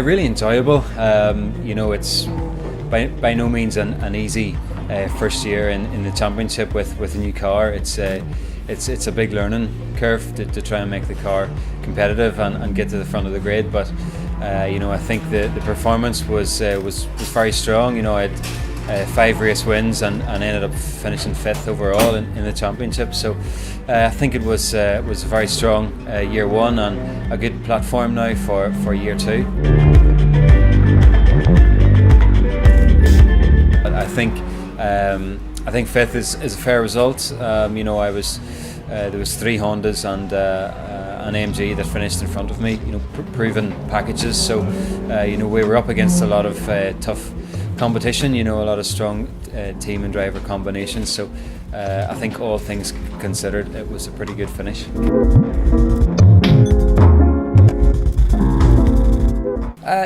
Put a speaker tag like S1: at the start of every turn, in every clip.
S1: Really enjoyable. It's by no means an easy first year in the championship with a new car. It's a big learning curve to try and make the car competitive and get to the front of the grid. But I think the performance was very strong. I had 5 race wins and ended up finishing 5th overall in the championship. So I think it was a very strong year 1 and a good platform now for year 2. I think 5th is a fair result. There was 3 Hondas and an AMG that finished in front of me. Proven packages. So we were up against a lot of tough competition. A lot of strong team and driver combinations. So I think all things considered, it was a pretty good finish.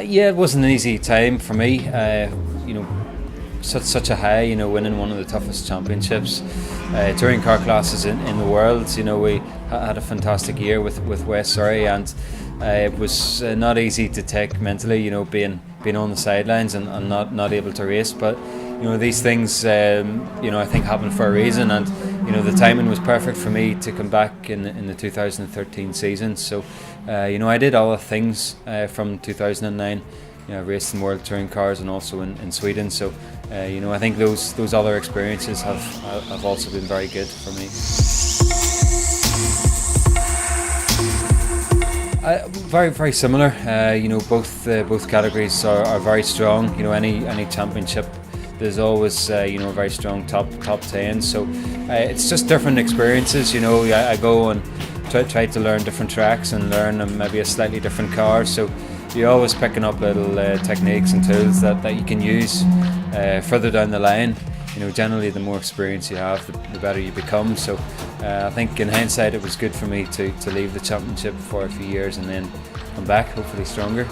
S1: It wasn't an easy time for me. Such a high, winning one of the toughest championships, touring car classes in the world. We had a fantastic year with West Surrey, and it was not easy to take mentally. Being on the sidelines and not able to race. But these things, I think happen for a reason, and the timing was perfect for me to come back in the 2013 season. So I did all the things from 2009. I raced in World Touring Cars and also in Sweden. So I think those other experiences have also been very good for me. Very, very similar. Both categories are very strong. Any championship, there's always a very strong top 10. So it's just different experiences. I go and try to learn different tracks and learn maybe a slightly different car. So you're always picking up little techniques and tools that you can use further down the line. Generally the more experience you have, the better you become. So I think in hindsight it was good for me to leave the championship for a few years and then come back, hopefully stronger.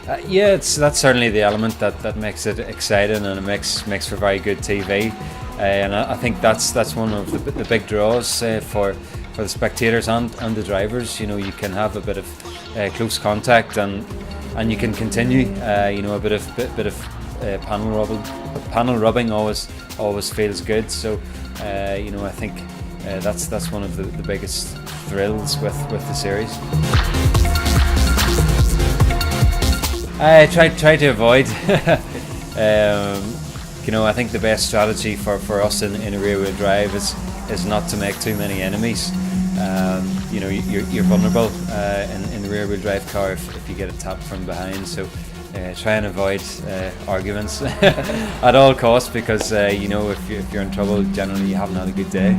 S1: That's certainly the element that makes it exciting, and it makes for very good TV. And I think that's one of the big draws for the spectators and the drivers. You can have a bit of close contact and you can continue. A bit of panel rubbing always feels good. So I think that's one of the biggest thrills with the series. I try to avoid. I think the best strategy for us in a rear-wheel drive is not to make too many enemies. You're vulnerable in the rear-wheel drive car if you get a tap from behind. So try and avoid arguments at all costs, because if you're in trouble, generally you haven't had a good day.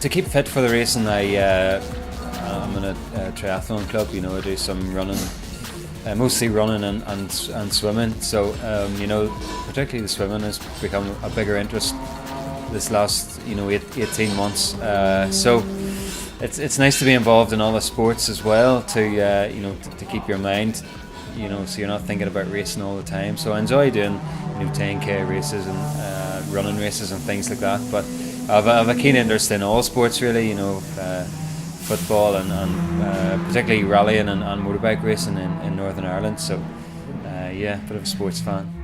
S1: To keep fit for the racing, I'm in a triathlon club. I do some running, mostly running and swimming. So particularly the swimming has become a bigger interest this last 18 months. So it's nice to be involved in all the sports as well, to keep your mind, so you're not thinking about racing all the time. So I enjoy doing 10k races and running races and things like that. But I have a keen interest in all sports really. Football and particularly rallying and motorbike racing in Northern Ireland. So bit of a sports fan.